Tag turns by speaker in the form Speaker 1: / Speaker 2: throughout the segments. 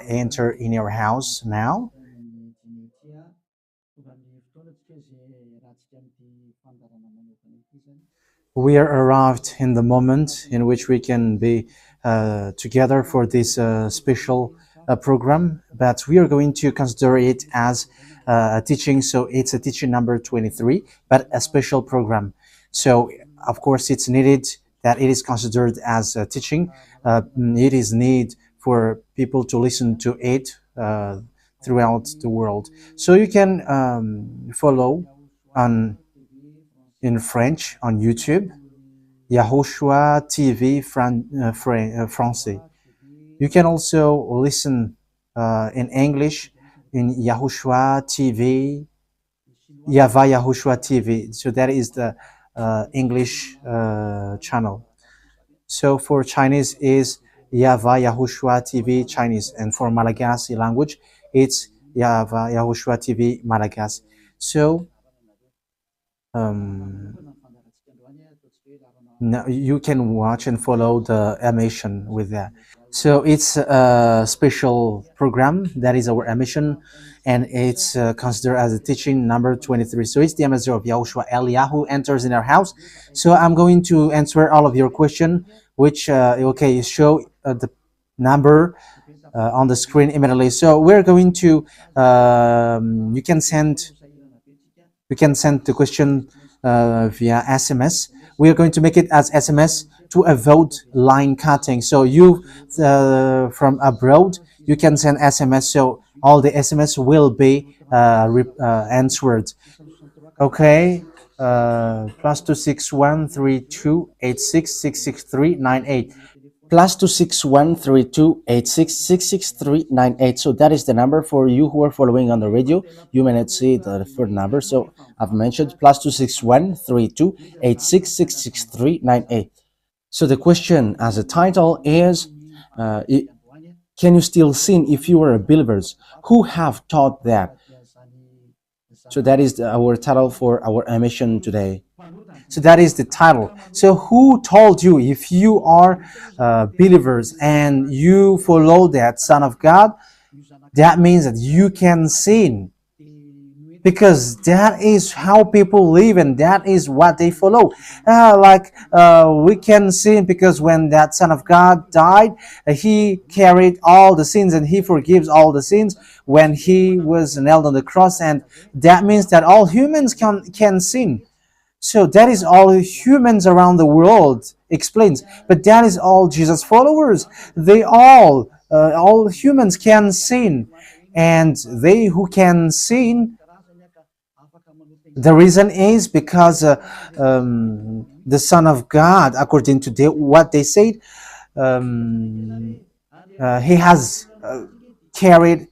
Speaker 1: enter in your house now. We are arrived in the moment in which we can be together for this special program, but we are going to consider it as a teaching. So it's a teaching number 23, but a special program. So of course it's needed that it is considered as a teaching. It is need for people to listen to it throughout the world. So you can follow on in French on YouTube, YAHOSHUAH TV Français. You can also listen in English in YAHOSHUAH TV, YAHVAH YAHOSHUAH TV. So that is the English channel. So for Chinese is YAHVAH YAHOSHUAH TV Chinese, and for Malagasy language it's YAHVAH YAHOSHUAH TV Malagasy. So now you can watch and follow the emission with that. So it's a special program that is our emission, and it's considered as a teaching number 23. So it's the ambassador of Yahushua Eliyahu enters in our house. So I'm going to answer all of your question, which okay, show the number on the screen immediately. So we're going to you can send the question via SMS. We are going to make it as SMS to avoid line cutting. So you from abroad, you can send SMS. So all the SMS will be answered. Okay. +2613286666398. +2613286666398. So that is the number for you who are following on the radio. You may not see the third number, so I've mentioned +2613286666398. So the question as a title is, can you still sin if you are believers? Who have taught that? So that is our title for our emission today. So that is the title. So who told you if you are believers and you follow that Son of God, that means that you can sin? Because that is how people live and that is what they follow. We can sin because when that Son of God died, he carried all the sins and he forgives all the sins when he was nailed on the cross, and that means that all humans can sin. So that is all humans around the world explains. But that is all Jesus followers. They all humans can sin. And they who can sin, the reason is because the Son of God, according to what they said, he has carried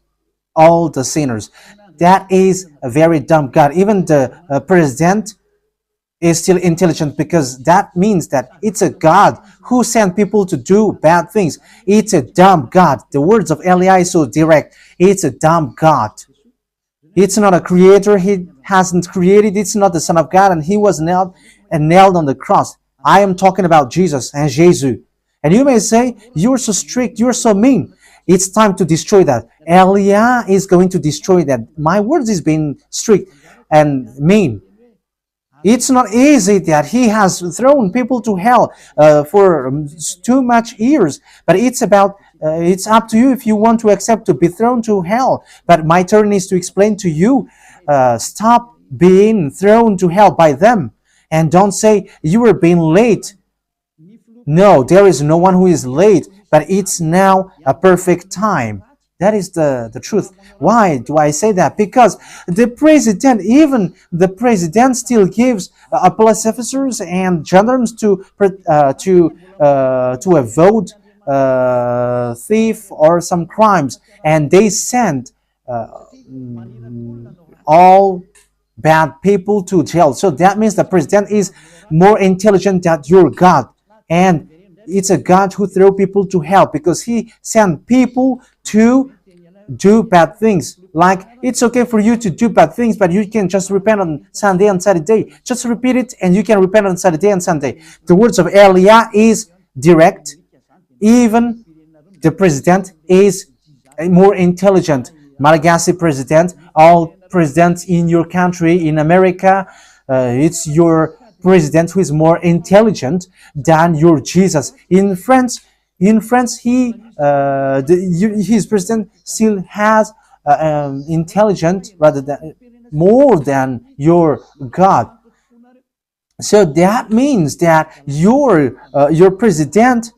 Speaker 1: all the sinners. That is a very dumb God. Even the president is still intelligent, because that means that it's a God who sent people to do bad things. It's a dumb God. The words of Eli is so direct. It's a dumb God. It's not a creator. He hasn't created. It's not the Son of God, and he was nailed on the cross. I am talking about Jesus and Jesus. And you may say, you're so strict, you're so mean. It's time to destroy that. Eli is going to destroy that. My words is being strict and mean. It's not easy that he has thrown people to hell for too much years. But it's up to you if you want to accept to be thrown to hell. But my turn is to explain to you, stop being thrown to hell by them. And don't say you were being late. No, there is no one who is late, but it's now a perfect time. That is the truth. Why do I say that? Because even the president still gives police officers and gendarmes to avoid thief or some crimes, and they send all bad people to jail. So that means the president is more intelligent than your God, and it's a God who throw people to hell because he sent people to do bad things. Like, it's okay for you to do bad things, but you can just repent on Sunday and Saturday. Just repeat it and you can repent on Saturday and Sunday. The words of Elia is direct. Even the president is more intelligent. Malagasy president, all presidents in your country, in America, it's your president who is more intelligent than your Jesus. In France, his president still has intelligent rather than more than your God. So that means that your president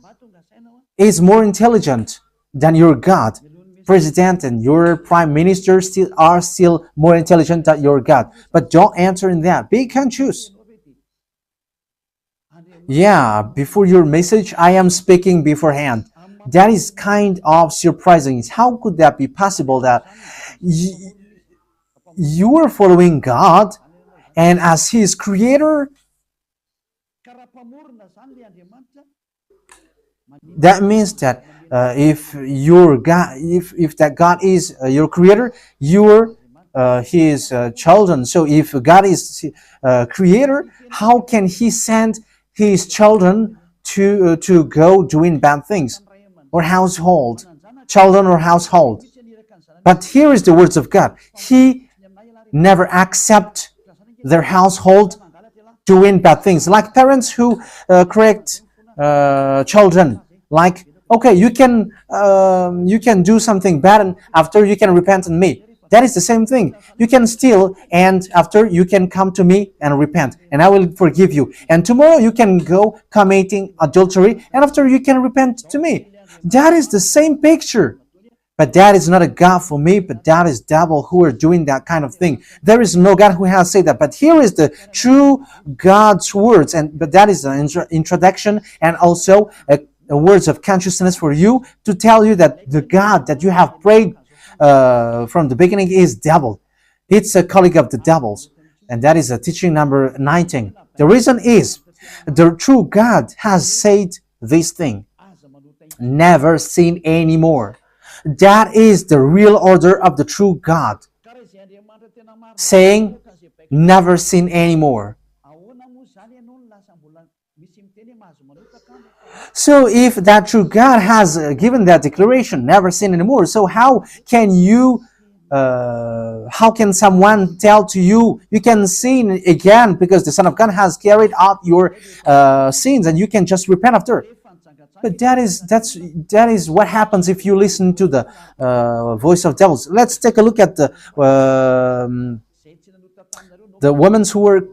Speaker 1: is more intelligent than your God. President and your prime minister are still more intelligent than your God. But don't answer in that. Be conscious. Yeah, before your message, I am speaking beforehand. That is kind of surprising. How could that be possible that you are following God and as His creator? That means that if your God, if that God is your creator, you're His children. So if God is creator, how can He send His children to go doing bad things, or children or household? But here is the words of God. He never accept their household doing bad things, like parents who correct children. Like, okay, you can do something bad, and after you can repent in me. That is the same thing. You can steal, and after you can come to me and repent, and I will forgive you. And tomorrow you can go committing adultery, and after you can repent to me. That is the same picture. But that is not a God for me, but that is devil who are doing that kind of thing. There is no God who has said that. But here is the true God's words, but that is an introduction and also a words of consciousness for you to tell you that the God that you have prayed from the beginning is devil. It's a colleague of the devils. And that is a teaching number 19. The reason is the true God has said this thing. Never sin anymore. That is the real order of the true God. Saying, never sin anymore. So if that true God has given that declaration, never sin anymore, so how can someone tell to you, you can sin again because the Son of God has carried out your sins and you can just repent after? But that is what happens if you listen to the voice of devils. Let's take a look at the women who were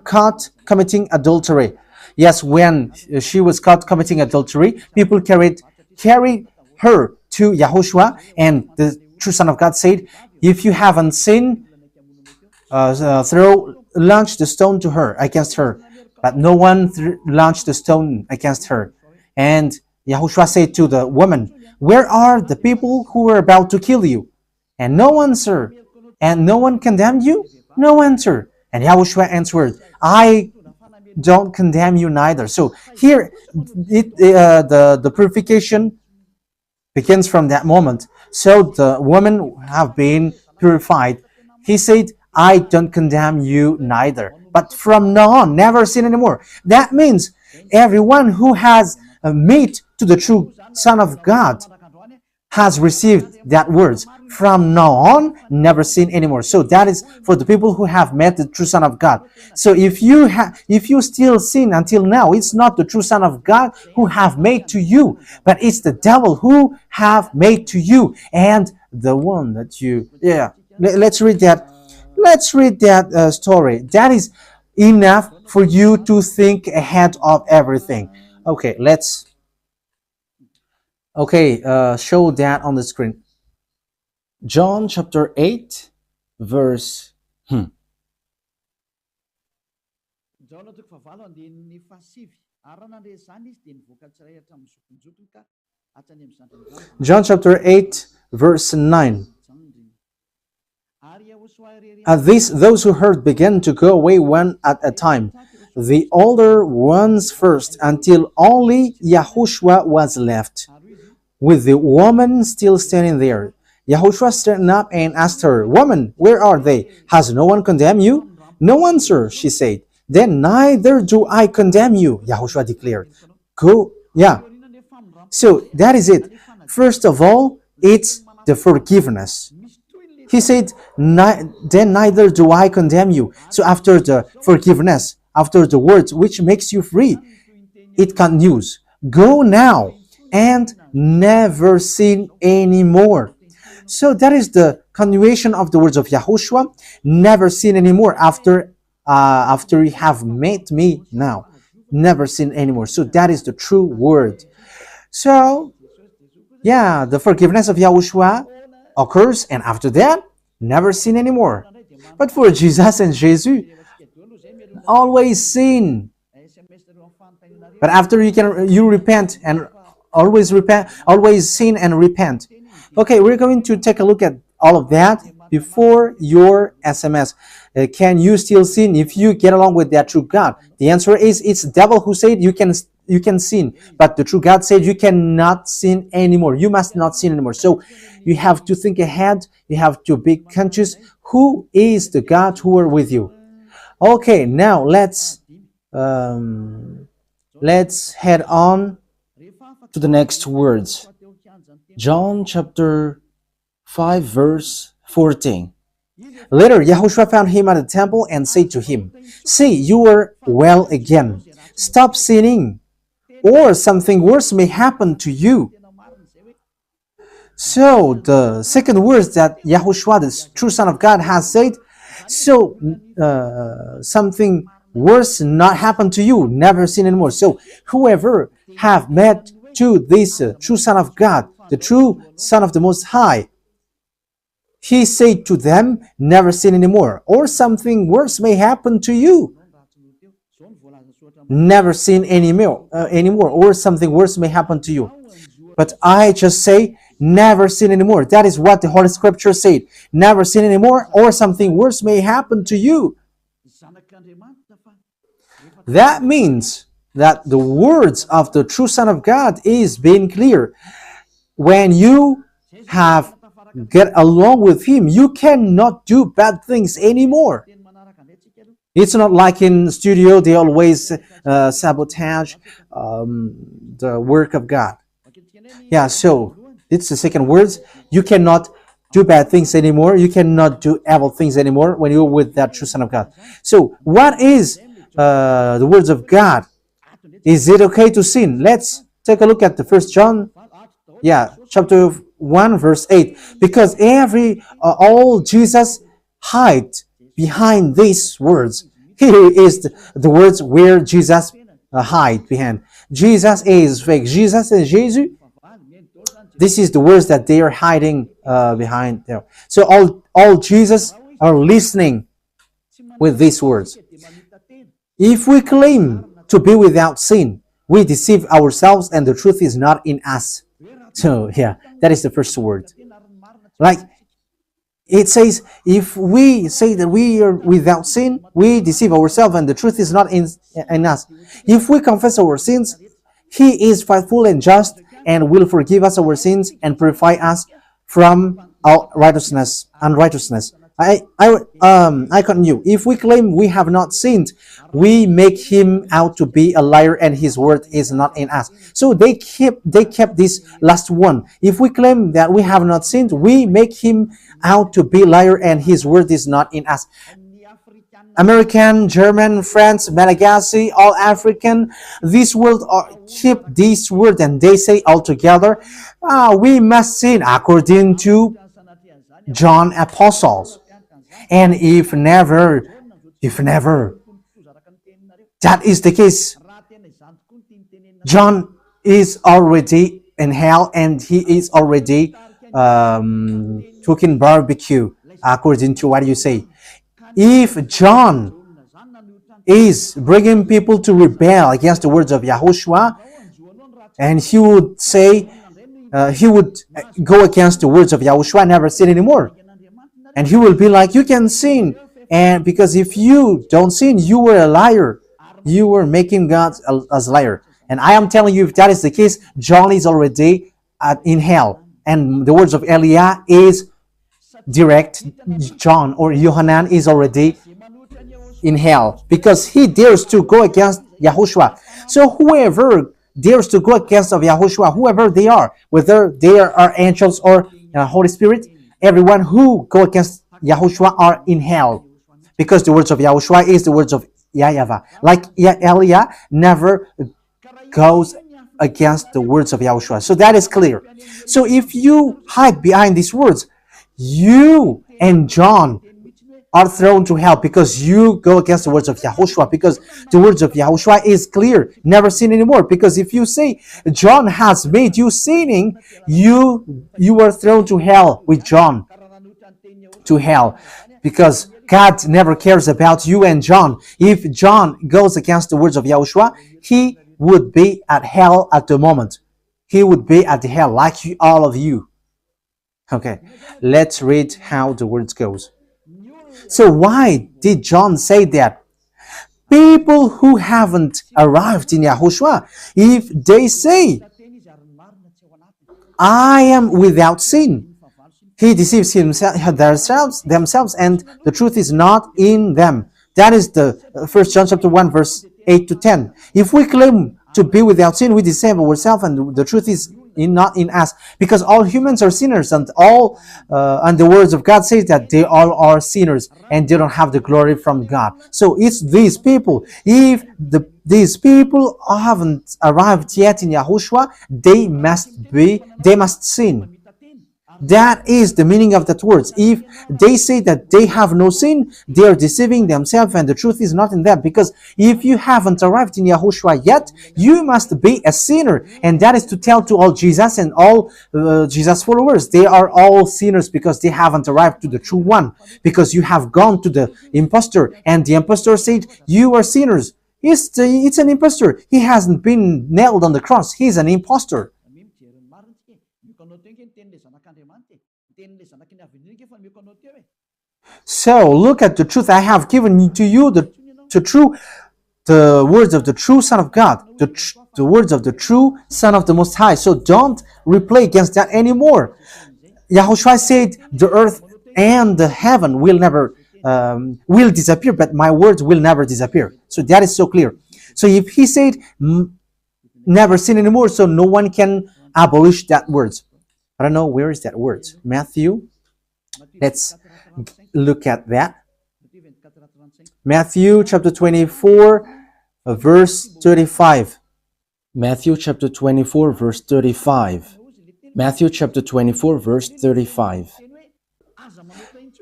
Speaker 1: caught committing adultery. Yes, when she was caught committing adultery, people carried her to YAHOSHUAH, and the true Son of God said, if you haven't sinned, launch the stone to her, against her. But no one launched the stone against her. And YAHOSHUAH said to the woman, where are the people who were about to kill you? And no answer. And no one condemned you? No answer. And YAHOSHUAH answered, I don't condemn you neither. So here, the purification begins from that moment. So the women have been purified. He said, I don't condemn you neither. But from now on, never sin anymore. That means everyone who has met to the true Son of God has received that words. From now on, never sin anymore. So that is for the people who have met the true Son of God. So if you still sin until now, it's not the true Son of God who have made to you, but it's the devil who have made to you, and the one that you. Yeah. Let's read that. Let's read that story. That is enough for you to think ahead of everything. Okay, let's. Okay, show that on the screen. John chapter 8, verse. John chapter 8, verse 9. At this, those who heard began to go away one at a time, the older ones first, until only YAHOSHUAH was left, with the woman still standing there. YAHOSHUAH straightened up and asked her, Woman, where are they? Has no one condemned you? No one, sir, she said. Then neither do I condemn you, YAHOSHUAH declared. Go, yeah. So that is it. First of all, it's the forgiveness. He said, then neither do I condemn you. So after the forgiveness, after the words which makes you free, it continues. Go now and never sin anymore. So that is the continuation of the words of Yahushua. Never sin anymore after you have met me now. Never sin anymore. So that is the true word. So yeah, the forgiveness of Yahushua occurs, and after that, never sin anymore. But for Jesus and Jesus, always sin. But after you repent and always sin and repent. Okay, we're going to take a look at all of that before your SMS. Can you still sin if you get along with that true God? The answer is it's the devil who said you can sin, but the true God said you cannot sin anymore. You must not sin anymore. So you have to think ahead. You have to be conscious. Who is the God who are with you? Okay, now let's head on to the next words. John chapter 5 verse 14. Later, Yahushua found him at the temple and said to him, "See, you are well again. Stop sinning, or something worse may happen to you." So the second words that Yahushua, the true Son of God, has said, so something worse not happen to you, never sin anymore. So whoever have met to this true Son of God, the true Son of the Most High, he said to them, never sin anymore, or something worse may happen to you. Never sin anymore, or something worse may happen to you. But I just say, never sin anymore. That is what the Holy Scripture said. Never sin anymore, or something worse may happen to you. That means that the words of the true Son of God is being clear. When you have get along with him, you cannot do bad things anymore. It's not like in studio, they always sabotage the work of God. Yeah, so it's the second words. You cannot do bad things anymore. You cannot do evil things anymore when you're with that true Son of God. So what is the words of God? Is it okay to sin? Let's take a look at the 1 John, chapter 1 verse 8. Because all Jesus hide behind these words. Here is the words where Jesus hide behind. Jesus is fake. Jesus and Jesus. This is the words that they are hiding behind there. So all Jesus are listening with these words. If we claim to be without sin, we deceive ourselves and the truth is not in us. So that is the first word. Like it says, if we say that we are without sin, we deceive ourselves and the truth is not in us. If we confess our sins, he is faithful and just and will forgive us our sins and purify us from all unrighteousness. I continue. If we claim we have not sinned, we make him out to be a liar and his word is not in us. So they kept this last one. If we claim that we have not sinned, we make him out to be a liar and his word is not in us. American, German, French, Malagasy, all African, this world keep this word and they say all together, we must sin according to John Apostles. And if never, that is the case, John is already in hell and he is already cooking barbecue, according to what you say. If John is bringing people to rebel against the words of Yahushua, and he would say, he would go against the words of Yahushua, never sin anymore. And he will be like, you can sin. And because if you don't sin, you were a liar. You were making God as a liar. And I am telling you, if that is the case, John is already in hell. And the words of Eliah is direct. John or Yohanan is already in hell because he dares to go against Yahushua. So whoever dares to go against of Yahushua, whoever they are, whether they are angels or Holy Spirit, everyone who go against Yahushua are in hell. Because the words of Yahushua is the words of YAHVAH. Like Elia never goes against the words of Yahushua. So that is clear. So if you hide behind these words, you and John are thrown to hell because you go against the words of Yahushua, because the words of Yahushua is clear, never sin anymore. Because if you say John has made you sinning, you are thrown to hell with John, to hell, because God never cares about you and John. If John goes against the words of Yahushua, he would be at hell at the moment. He would be at the hell like all of you. Okay, let's read how the words goes. So why did John say that? People who haven't arrived in Yahushua, if they say, I am without sin, he deceives themselves, and the truth is not in them. That is the 1 John chapter 1, verse 8 to 10. If we claim to be without sin, we deceive ourselves, and the truth is not in us, because all humans are sinners, and the words of God says that they all are sinners and they don't have the glory from God. So it's these people. If these people haven't arrived yet in Yahushua, they must sin. That is the meaning of that words. If they say that they have no sin, they are deceiving themselves, and the truth is not in them. Because if you haven't arrived in Yahushua yet, you must be a sinner. And that is to tell to all Jesus and all Jesus followers. They are all sinners because they haven't arrived to the true one. Because you have gone to the impostor, and the impostor said, you are sinners. It's an impostor. He hasn't been nailed on the cross. He's an impostor. So look at the truth. I have given to you the words of the true Son of God, the words of the true Son of the Most High. So don't replay against that anymore. Yahushua said the earth and the heaven will never will disappear, but my words will never disappear. So that is so clear. So if he said never sin anymore, so no one can abolish that words. I don't know, where is that word? Matthew. Let's look at that. Matthew chapter 24, verse 35. Matthew chapter 24, verse 35. Matthew chapter 24, verse 35.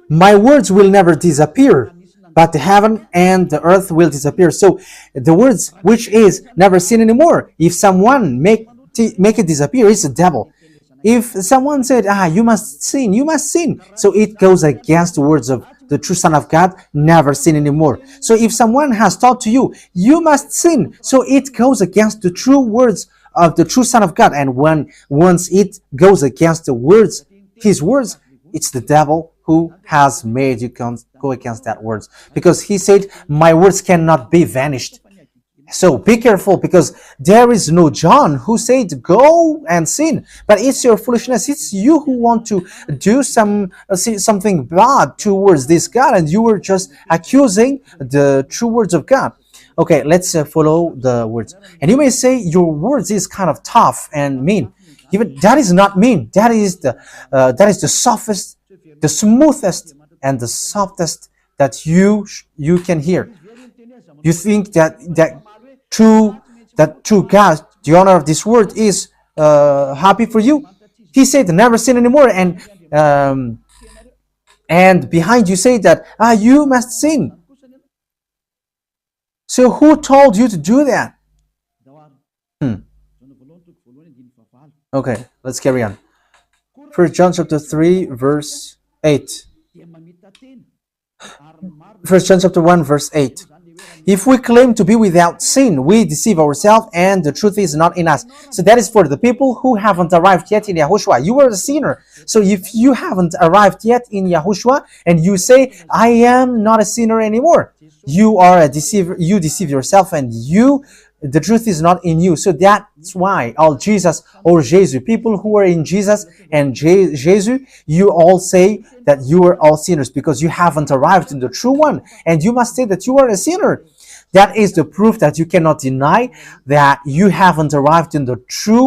Speaker 1: My words will never disappear, but the heaven and the earth will disappear. So the words which is never sin anymore, if someone make it disappear, it's the devil. If someone said, you must sin, you must sin. So it goes against the words of the true Son of God, never sin anymore. So if someone has taught to you, you must sin. So it goes against the true words of the true Son of God. And once it goes against the words, his words, it's the devil who has made you go against that words. Because he said, my words cannot be vanished. So be careful, because there is no John who said go and sin, but it's your foolishness. It's you who want to do something bad towards this God, and you were just accusing the true words of God. Okay, let's follow the words. And you may say your words is kind of tough and mean. Even that is not mean. That is the softest, the smoothest, and the softest that you can hear. You think that true God, the owner of this word, is happy for you? He said never sin anymore, and behind you say that you must sin. So who told you to do that? Okay, let's carry on. 1 John chapter 3, verse 8. 1 John chapter 1, verse 8. If we claim to be without sin, we deceive ourselves, and the truth is not in us. So that is for the people who haven't arrived yet in Yahushua. You are a sinner. So if you haven't arrived yet in Yahushua, and you say, I am not a sinner anymore, you are a deceiver. You deceive yourself, and the truth is not in you. So that's why all Jesus or Jesus, people who are in Jesus and Jesus, you all say that you are all sinners, because you haven't arrived in the true one, and you must say that you are a sinner. That is the proof that you cannot deny that you haven't arrived in the true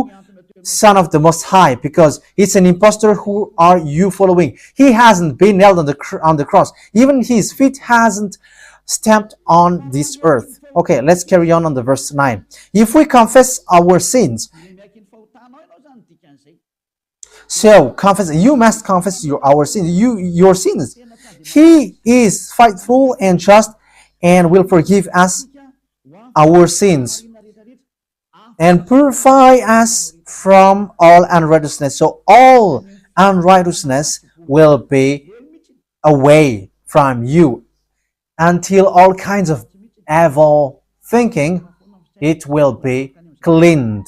Speaker 1: Son of the Most High, because it's an impostor. Who are you following? He hasn't been nailed on the cross. Even his feet hasn't stamped on this earth. Okay, let's carry on the verse 9. If we confess our sins, so confess, you must confess our sins, your sins. He is faithful and just and will forgive us our sins and purify us from all unrighteousness. So all unrighteousness will be away from you until all kinds of evil thinking, it will be cleaned.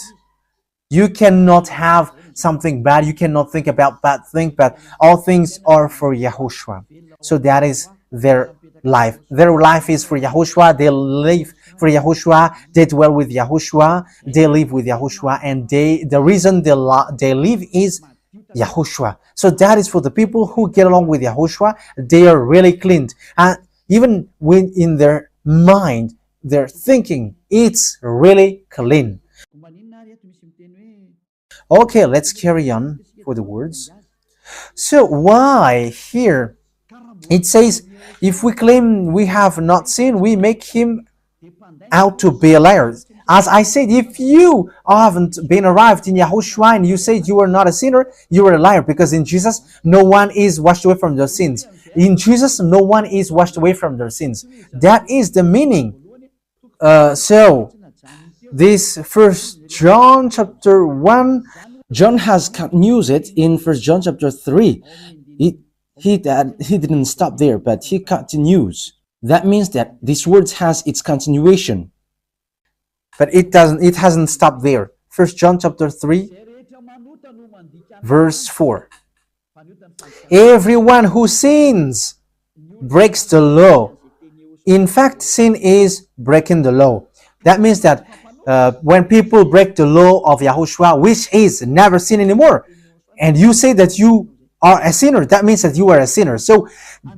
Speaker 1: You cannot have something bad. You cannot think about bad things, but all things are for Yahushua. So that is their life. Their life is for Yahushua. They live for Yahushua. They dwell with Yahushua. They live with Yahushua. And the reason they live is Yahushua. So that is for the people who get along with Yahushua. They are really cleaned. And even when in their mind, their thinking, it's really clean. Okay, let's carry on for the words. So why here it says, if we claim we have not sinned, we make him out to be a liar. As I said, if you haven't been arrived in Yahushua and you said you are not a sinner, you are a liar, because in Jesus, no one is washed away from their sins. In Jesus, no one is washed away from their sins. That is the meaning. So, this First John chapter 1, John has continued it in First John chapter 3. He didn't stop there, but he continues. That means that this word has its continuation. But it hasn't stopped there. First John chapter 3, verse 4. Everyone who sins breaks the law. In fact, sin is breaking the law. That means that when people break the law of Yahushua, which is never sin anymore, and you say that you are a sinner, that means that you are a sinner. So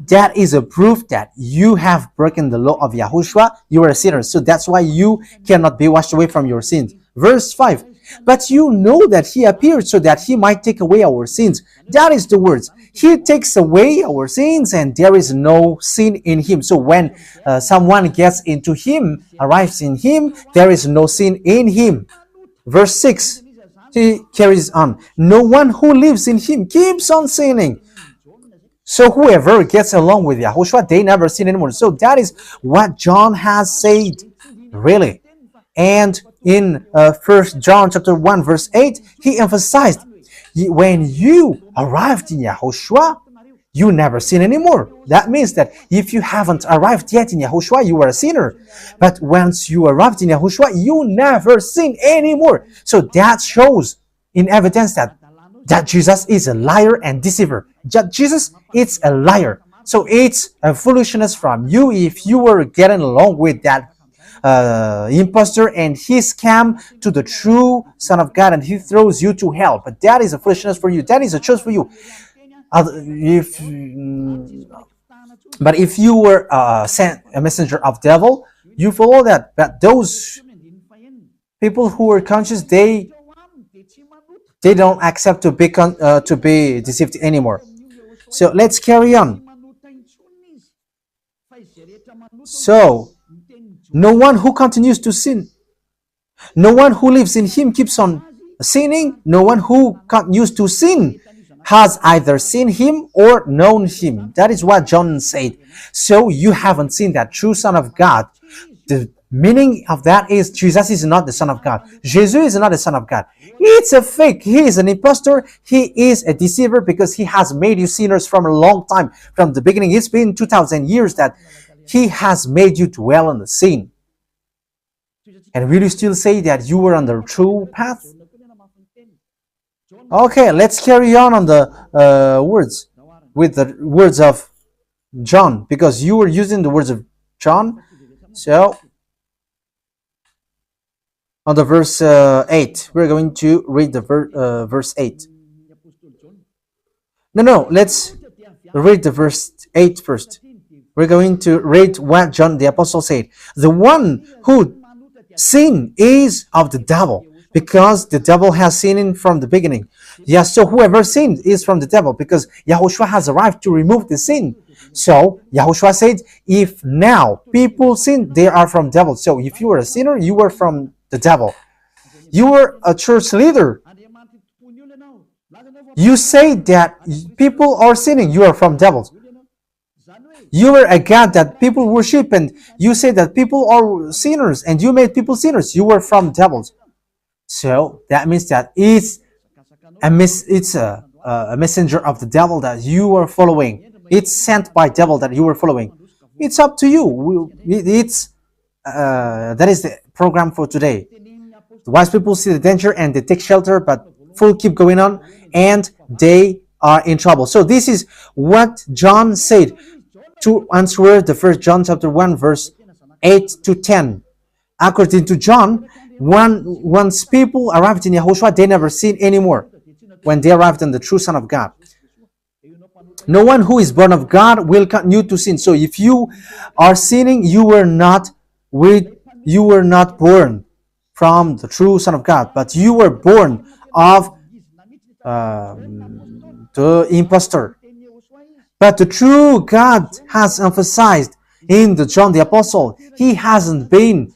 Speaker 1: that is a proof that you have broken the law of Yahushua. You are a sinner. So that's why you cannot be washed away from your sins. Verse 5. But you know that he appeared so that he might take away our sins. That is the words. He takes away our sins, and there is no sin in him. So when someone gets into him, arrives in him, there is no sin in him. Verse 6. He carries on. No one who lives in him keeps on sinning. So whoever gets along with Yahushua, they never sin anymore. So that is what John has said, really. And in 1 John chapter 1 verse 8, he emphasized, when you arrived in Yahushua, you never sin anymore. That means that if you haven't arrived yet in Yahushua, you are a sinner. But once you arrived in Yahushua, you never sin anymore. So that shows in evidence that Jesus is a liar and deceiver. Jesus is a liar. So it's a foolishness from you if you were getting along with that impostor and he scam to the true Son of God and he throws you to hell. But that is a foolishness for you. That is a choice for you. But if you were sent a messenger of devil, you follow that. But those people who are conscious, they don't accept to be deceived anymore. So let's carry on. So no one who continues to sin, no one who lives in him keeps on sinning. No one who continues to sin has either seen him or known him. That is what John said. So you haven't seen that true Son of God. The meaning of that is Jesus is not the Son of God. Jesus is not the Son of God. It's a fake. He is an impostor. He is a deceiver because he has made you sinners from a long time. From the beginning, it's been 2,000 years that he has made you dwell on the sin. And will you still say that you were on the true path? Okay, let's carry on the words with the words of John, because you were using the words of John. So on the verse 8, we're going to read the verse 8. No, let's read the verse 8 first. We're going to read what John the Apostle said. The one who sin is of the devil, because the devil has sinned from the beginning. Yes, so whoever sinned is from the devil, because Yahushua has arrived to remove the sin. So Yahushua said, if now people sin, they are from devil. So if you were a sinner, you were from the devil. You were a church leader. You say that people are sinning, you are from devils. You were a God that people worship, and you say that people are sinners, and you made people sinners. You were from devils. So that means that it's a messenger of the devil that you are following. It's sent by devil that you are following. It's up to you. That is the program for today. The wise people see the danger and they take shelter, but fool keep going on, and they are in trouble. So this is what John said to answer the 1 John chapter 1 verse 8 to 10. According to John, once people arrived in Yahushua, they never sin anymore when they arrived in the true Son of God. No one who is born of God will continue to sin. So if you are sinning, you were not born from the true Son of God, but you were born of the impostor. But the true God has emphasized in the John the Apostle, he hasn't betrayed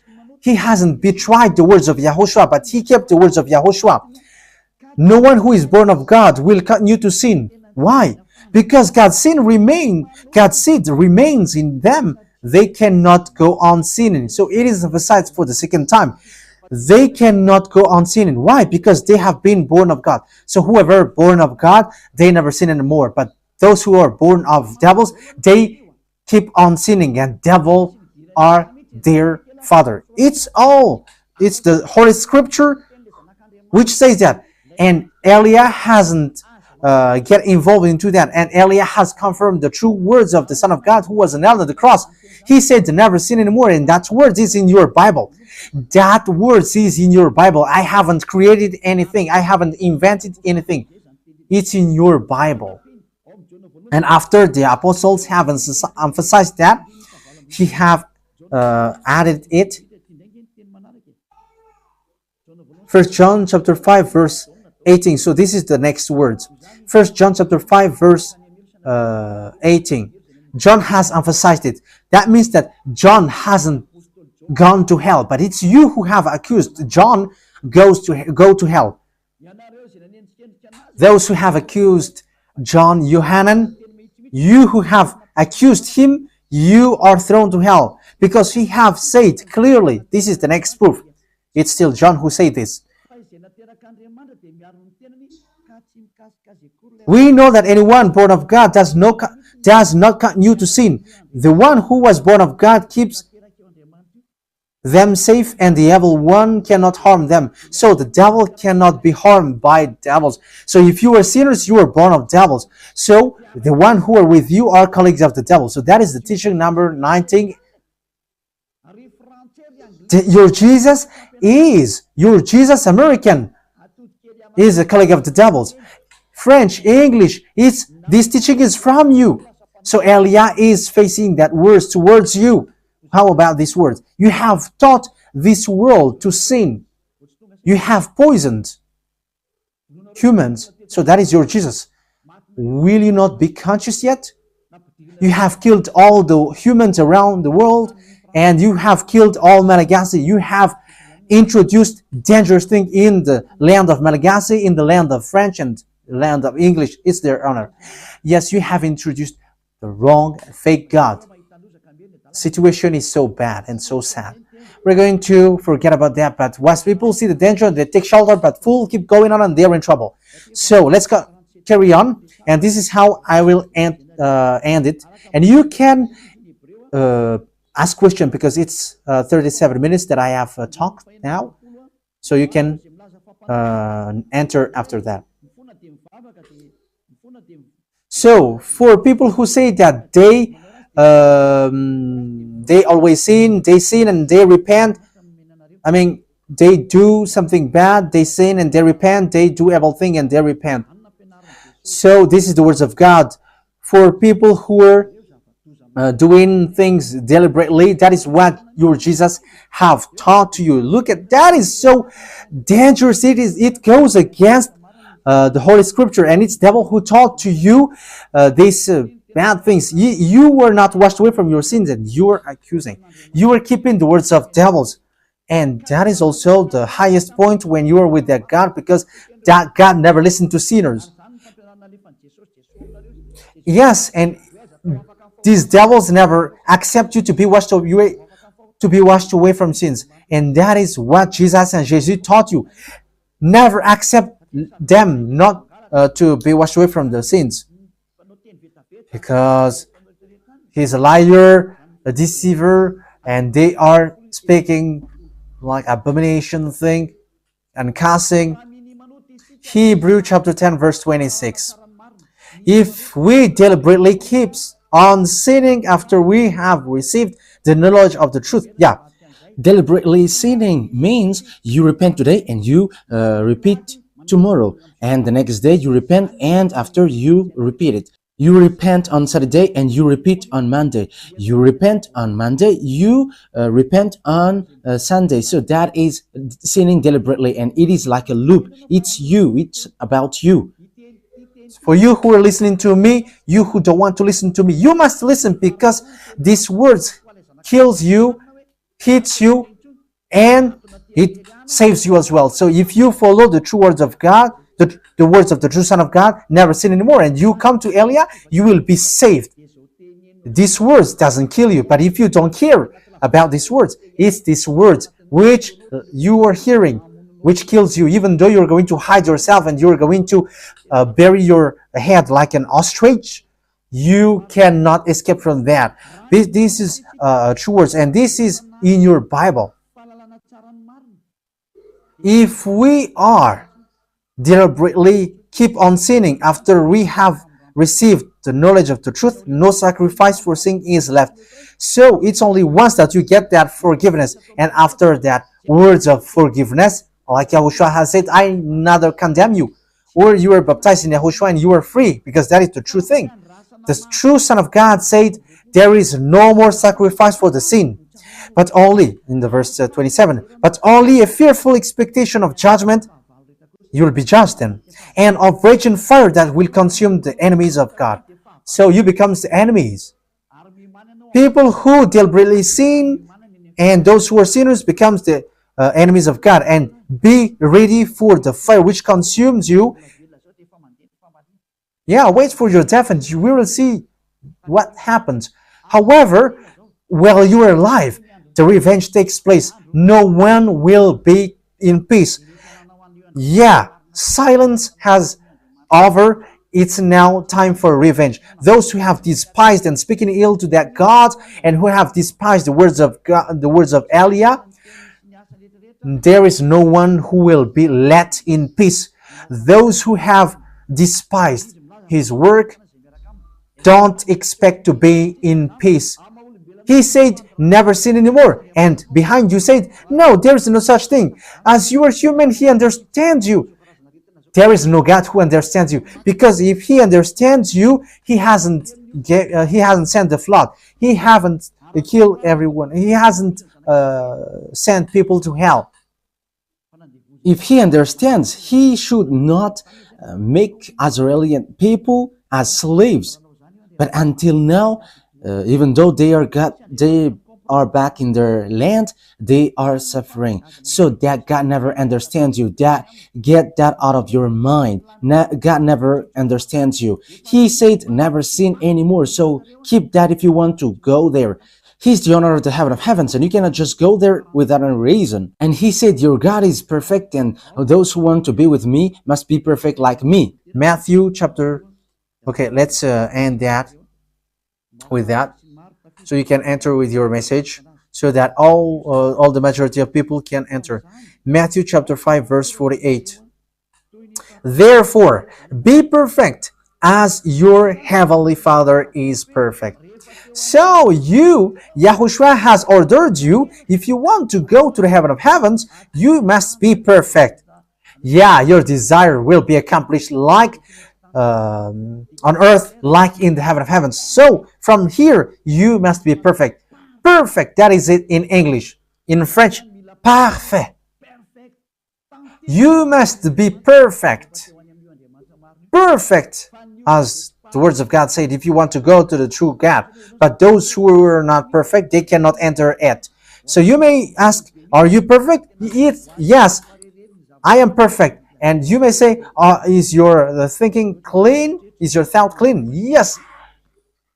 Speaker 1: the words of Yahushua, but he kept the words of Yahushua. No one who is born of God will continue to sin. Why? Because God's seed remains in them. They cannot go on sinning. So it is emphasized for the second time. They cannot go on sinning. Why? Because they have been born of God. So whoever born of God, they never sin anymore. But those who are born of devils, they keep on sinning, and devil are their father. It's the Holy Scripture which says that. And Elia hasn't get involved into that. And Elia has confirmed the true words of the Son of God who was nailed on the cross. He said to never sin anymore, and that word is in your Bible. That word is in your Bible. I haven't created anything. I haven't invented anything. It's in your Bible. And after the apostles have emphasized that, he have added it. 1 John chapter 5 verse 18. So this is the next words. 1 John chapter 5 verse 18. John has emphasized it. That means that John hasn't gone to hell, but it's you who have accused John go to hell. Those who have accused John Yohanan, you who have accused him, you are thrown to hell, because he have said clearly. This is the next proof. It's still John who said this. We know that anyone born of God does not continue to sin. The one who was born of God keeps them safe, and the evil one cannot harm them. So the devil cannot be harmed by devils. So if you are sinners, you are born of devils. So the one who are with you are colleagues of the devil. So that is the teaching number 19. Your Jesus American is a colleague of the devils. French, English, this teaching is from you. So Elia is facing that words towards you. How about these words? You have taught this world to sin. You have poisoned humans. So that is your Jesus. Will you not be conscious yet? You have killed all the humans around the world, and you have killed all Malagasy. You have introduced dangerous things in the land of Malagasy, in the land of French, and the land of English. It's their honor. Yes, you have introduced the wrong, fake God. Situation is so bad and so sad. We're going to forget about that, but wise people see the danger, they take shelter, but fools keep going on and they're in trouble. So let's carry on, and this is how I will end it. And you can ask question, because it's 37 minutes that I have talked now, so you can enter after that. So for people who say that they always sin, and they repent. I mean, they do something bad, they sin and they repent, they do evil thing and they repent. So this is the words of God for people who are doing things deliberately. That is what your Jesus have taught to you. Look at that, is so dangerous. It goes against the Holy Scripture, and it's devil who taught to you these bad things. You were not washed away from your sins, and you were accusing. You were keeping the words of devils. And that is also the highest point when you are with that God, because that God never listened to sinners. Yes, and these devils never accept you to be washed away from sins. And that is what Jesus and Jesus taught you. Never accept them not to be washed away from the sins, because he's a liar, a deceiver, and they are speaking like abomination thing and cussing. Hebrew chapter 10 verse 26. If we deliberately keep on sinning after we have received the knowledge of the truth. Yeah,
Speaker 2: Deliberately sinning means you repent today and you repeat tomorrow, and the next day you repent, and after you repeat it. You repent on Saturday and you repeat on Monday. You repent on Monday, you repent on Sunday. So that is sinning deliberately, and it is like a loop. It's you, it's about you.
Speaker 1: for you who are listening to me, you who don't want to listen to me, you must listen, because these words kills you, hits you, and it saves you as well. So if you follow the true words of God, the words of the true Son of God, never sin anymore, and you come to Elia, you will be saved. These words doesn't kill you, but if you don't care about these words, it's these words which you are hearing which kills you, even though you're going to hide yourself and you're going to bury your head like an ostrich. You cannot escape from that. This is true words, and this is in your Bible. If we are deliberately keep on sinning after we have received the knowledge of the truth, no sacrifice for sin is left. So it's only once that you get that forgiveness, and after that words of forgiveness, like Yahushua has said, I neither condemn you. Or you are baptized in Yahushua and you are free, because that is the true thing. The true Son of God said, there is no more sacrifice for the sin, but only, in the verse 27, but only a fearful expectation of judgment. You will be judged then, and of raging fire that will consume the enemies of God. So you become the enemies. People who deliberately sin and those who are sinners becomes the enemies of God, and be ready for the fire which consumes you. Yeah, wait for your death and you will see what happens. However, while you are alive, the revenge takes place. No one will be in peace. Yeah, silence has over. It's now time for revenge. Those who have despised and speaking ill to that God, and who have despised the words of God, the words of Elia, there is no one who will be let in peace. Those who have despised his work don't expect to be in peace. He said, never sin anymore. And behind you said, no, there is no such thing. As you are human, he understands you. There is no God who understands you. Because if he understands you, he hasn't sent the flood. He haven't killed everyone. He hasn't sent people to hell.
Speaker 2: If he understands, he should not make Israeli people as slaves. But until now, even though they are back in their land, they are suffering. So that God never understands you. Get that out of your mind. God never understands you. He said never sin anymore. So keep that if you want to go there. He's the owner of the heaven of heavens, and you cannot just go there without a reason. And he said, your God is perfect, and those who want to be with me must be perfect like me.
Speaker 1: Matthew chapter... Okay, let's end that with that. So you can enter with your message, so that all the majority of people can enter. Matthew chapter 5 verse 48. Therefore, be perfect as your heavenly Father is perfect. So Yahushua has ordered you, if you want to go to the heaven of heavens, you must be perfect. Yeah, your desire will be accomplished like on earth like in the heaven of heavens. So from here, you must be perfect. Perfect, that is it in English. In French, parfait. You must be perfect. Perfect, as the words of God said, if you want to go to the true God. But those who are not perfect, they cannot enter it. So you may ask, are you perfect? Yes, I am perfect. And you may say, is your thinking clean? Is your thought clean? Yes,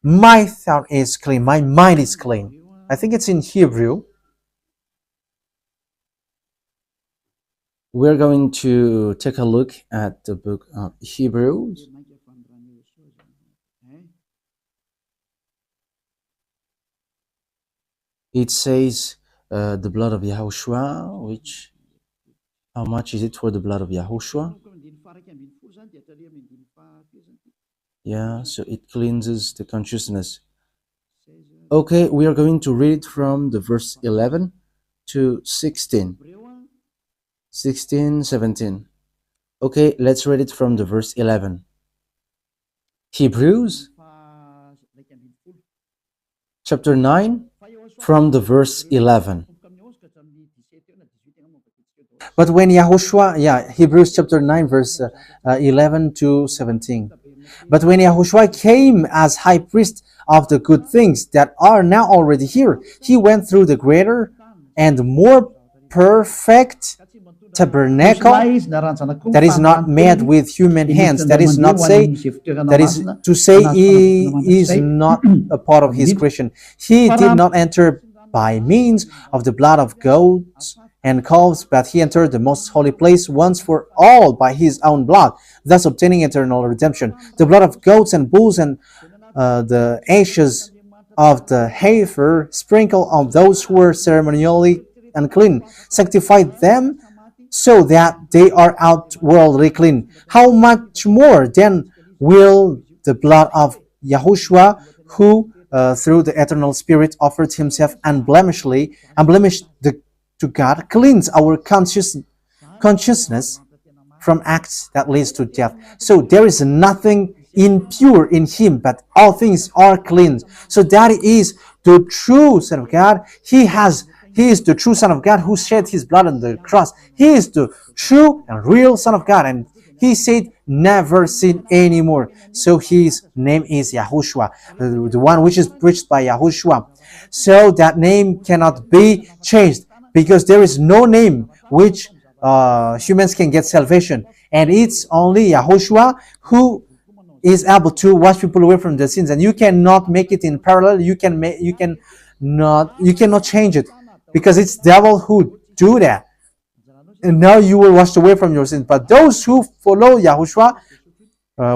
Speaker 1: my thought is clean. My mind is clean. I think it's in Hebrew.
Speaker 2: We're going to take a look at the book of Hebrews. It says the blood of YAHOSHUAH, which, how much is it for the blood of YAHOSHUAH? Yeah, so it cleanses the consciousness. Okay, we are going to read from the verse 11 to 16. 16, 17. Okay, let's read it from the verse 11. Hebrews chapter 9 from the verse 11.
Speaker 1: But when Yahushua, Hebrews chapter 9, verse 11 to 17. But when Yahushua came as high priest of the good things that are now already here, he went through the greater and more perfect tabernacle that is not made with human hands. That is to say he is not a part of his creation. He did not enter by means of the blood of goats and calves, but he entered the most holy place once for all by his own blood, thus obtaining eternal redemption. The blood of goats and bulls and the ashes of the heifer sprinkled on those who were ceremonially unclean, sanctified them so that they are outwardly clean. How much more then will the blood of Yahushua, who through the eternal Spirit offered himself unblemished to God, cleanse our consciousness from acts that leads to death. So there is nothing impure in him, but all things are clean. So that is the true Son of God. He is the true Son of God who shed his blood on the cross. He is the true and real Son of God. And he said, never sin anymore. So his name is Yahushua, the one which is preached by Yahushua. So that name cannot be changed because there is no name which humans can get salvation. And it's only Yahushua who is able to wash people away from their sins. And you cannot make it in parallel. You cannot change it, because it's devil who do that. And now you will wash away from your sins. But those who follow Yahushua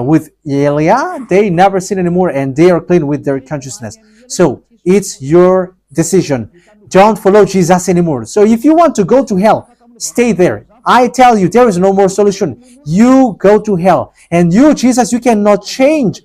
Speaker 1: with Elia, they never sin anymore, and they are clean with their consciousness. So it's your decision. Don't follow Jesus anymore. So if you want to go to hell, stay there. I tell you, there is no more solution. You go to hell. And you, Jesus, you cannot change.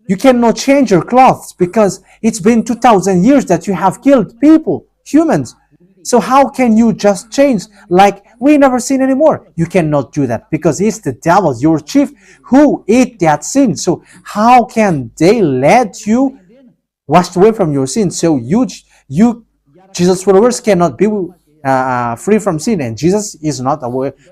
Speaker 1: You cannot change your clothes, because it's been 2,000 years that you have killed people, humans. So how can you just change like we never sin anymore? You cannot do that, because it's the devil, your chief, who ate that sin. So how can they let you wash away from your sin? So you Jesus' followers cannot be free from sin, and Jesus is not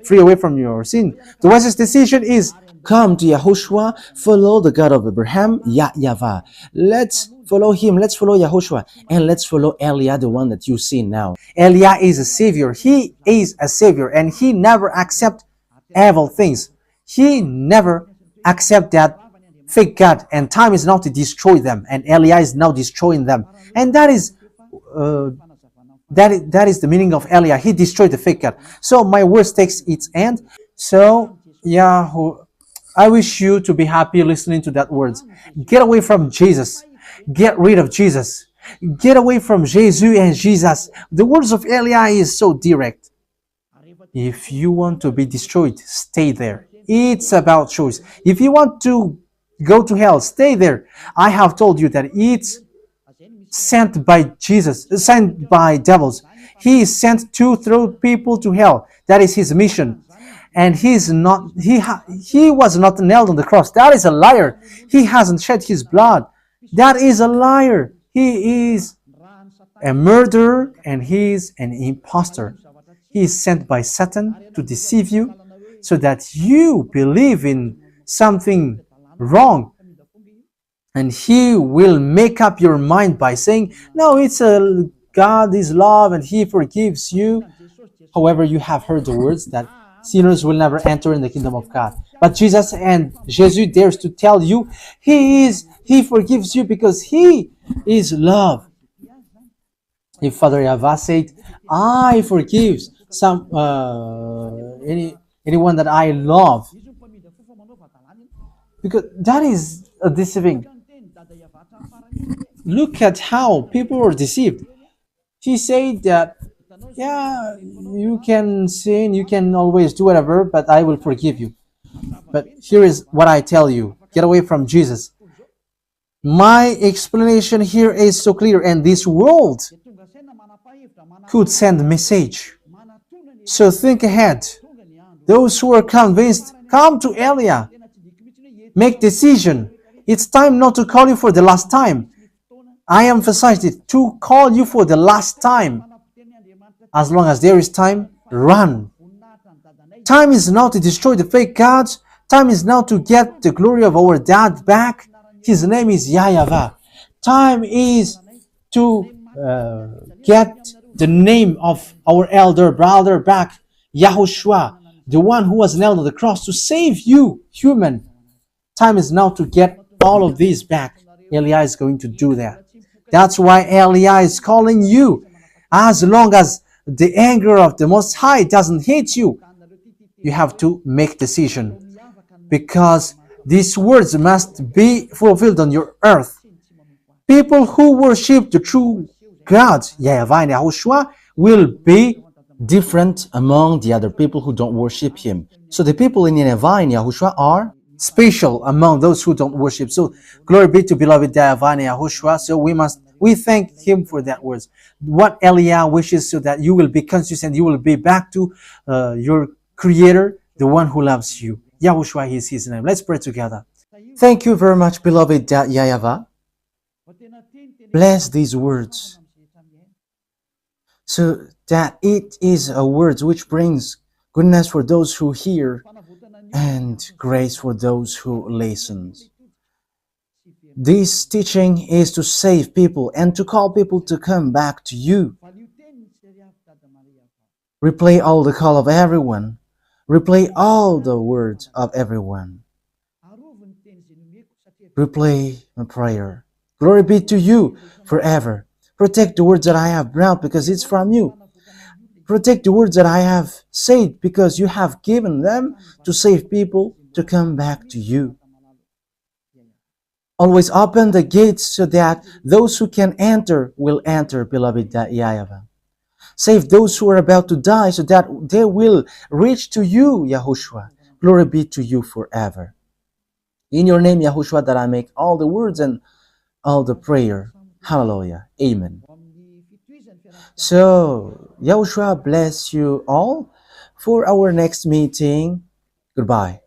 Speaker 1: free away from your sin. The wisest decision is
Speaker 2: come to Yahushua, follow the God of Abraham, YAHVAH. Let's follow him, let's follow Yahushua, and let's follow Elia, the one that you see now.
Speaker 1: Elia is a savior. He is a savior, and he never accept evil things. He never accept that fake God, and time is now to destroy them, and Elia is now destroying them. And that is the meaning of Elia. He destroyed the fake God. So my words takes its end. So I wish you to be happy listening to that words. Get away from Jesus. Get rid of Jesus. Get away from Jesus and Jesus. The words of Elia is so direct. If you want to be destroyed, stay there. It's about choice. If you want to go to hell, stay there. I have told you that it's sent by Jesus, sent by devils. He is sent to throw people to hell. That is his mission. and he was not nailed on the cross. That is a liar. He hasn't shed his blood. That is a liar. He is a murderer and he is an impostor. He is sent by Satan to deceive you so that you believe in something wrong. And he will make up your mind by saying, no, it's a God is love and he forgives you. However, you have heard the words that sinners will never enter in the kingdom of God. But Jesus dares to tell you, he forgives you because he is love. If Father YAHVAH said, I forgive anyone that I love, because that is a deceiving. Look at how people are deceived. He said that, yeah, you can sin, you can always do whatever, but I will forgive you. But here is what I tell you. Get away from Jesus. My explanation here is so clear, and this world could send a message. So think ahead. Those who are convinced, come to Elia. Make decision. It's time not to call you for the last time. I emphasized it, to call you for the last time. As long as there is time, run. Time is now to destroy the fake gods. Time is now to get the glory of our dad back. His name is YAHVAH. Time is to get the name of our elder brother back, YAHOSHUAH, the one who was nailed on the cross to save you, human. Time is now to get all of these back. Elia is going to do that. That's why Elia is calling you. As long as the anger of the Most High doesn't hit you, you have to make decision, because these words must be fulfilled on your earth. People who worship the true God, YAHVAH and YAHOSHUAH, will be
Speaker 2: different among the other people who don't worship him. So the people in YAHVAH and YAHOSHUAH are
Speaker 1: special among those who don't worship. So glory be to beloved YAHVAH and YAHOSHUAH. So we thank him for that words. What Elia wishes, so that you will be conscious and you will be back to your Creator, the one who loves you. YAHOSHUAH is his name. Let's pray together.
Speaker 2: Thank you very much, beloved YAHVAH. Bless these words, so that it is a word which brings goodness for those who hear and grace for those who listen. This teaching is to save people and to call people to come back to you. Replay all the call of everyone. Replay all the words of everyone. Replay my prayer. Glory be to you forever. Protect the words that I have brought, because it's from you. Protect the words that I have said, because you have given them to save people to come back to you. Always open the gates so that those who can enter will enter, beloved YAHVAH. Save those who are about to die so that they will reach to you, YAHOSHUAH. Glory be to you forever. In your name, YAHOSHUAH, that I make all the words and all the prayer. Hallelujah. Amen. So, YAHOSHUAH bless you all for our next meeting. Goodbye.